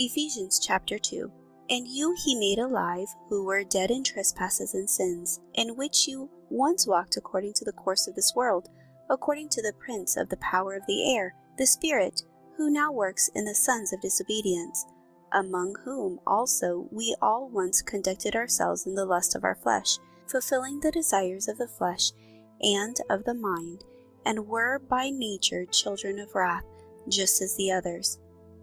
Ephesians chapter 2. And you he made alive, who were dead in trespasses and sins, in which you once walked according to the course of this world, according to the prince of the power of the air, the Spirit, who now works in the sons of disobedience, among whom also we all once conducted ourselves in the lust of our flesh, fulfilling the desires of the flesh and of the mind, and were by nature children of wrath, just as the others.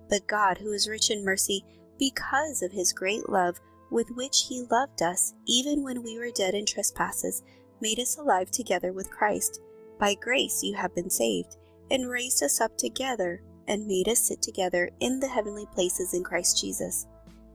But God, who is rich in mercy, because of his great love with which he loved us, even when we were dead in trespasses, made us alive together with Christ. By grace you have been saved, and raised us up together, and made us sit together in the heavenly places in Christ Jesus,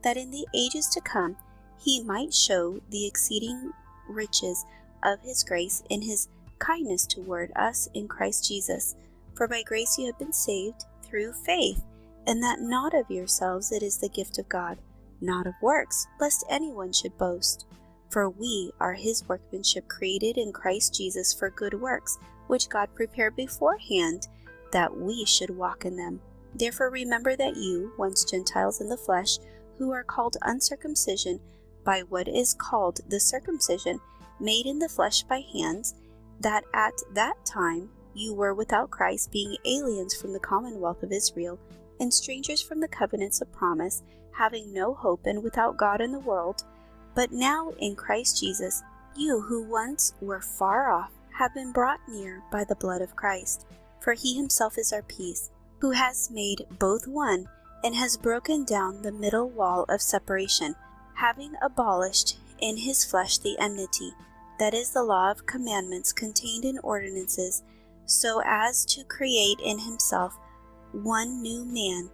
that in the ages to come he might show the exceeding riches of his grace in his kindness toward us in Christ Jesus. For by grace you have been saved through faith, and that not of yourselves, it is the gift of God, not of works, lest anyone should boast. For we are his workmanship, created in Christ Jesus for good works, which God prepared beforehand that we should walk in them. Therefore remember that you, once Gentiles in the flesh, who are called uncircumcision by what is called the circumcision, made in the flesh by hands, that at that time you were without Christ, being aliens from the commonwealth of Israel, and strangers from the covenants of promise, having no hope and without God in the world. But now in Christ Jesus, you who once were far off have been brought near by the blood of Christ. For he himself is our peace, who has made both one, and has broken down the middle wall of separation, having abolished in his flesh the enmity, that is the law of commandments contained in ordinances, so as to create in himself one new man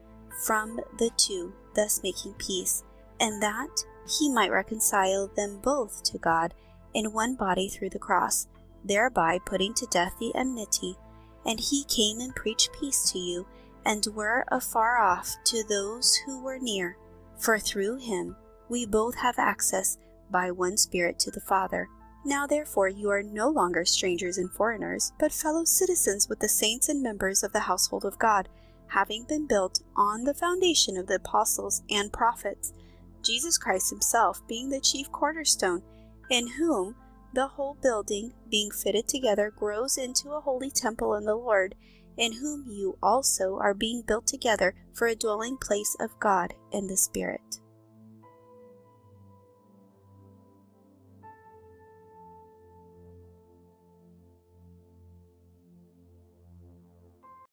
from the two, thus making peace, and that he might reconcile them both to God in one body through the cross, thereby putting to death the enmity. And he came and preached peace to you, and were afar off to those who were near. For through him we both have access by one Spirit to the Father. Now therefore you are no longer strangers and foreigners, but fellow citizens with the saints and members of the household of God, having been built on the foundation of the apostles and prophets, Jesus Christ himself being the chief cornerstone, in whom the whole building, being fitted together, grows into a holy temple in the Lord, in whom you also are being built together for a dwelling place of God in the Spirit.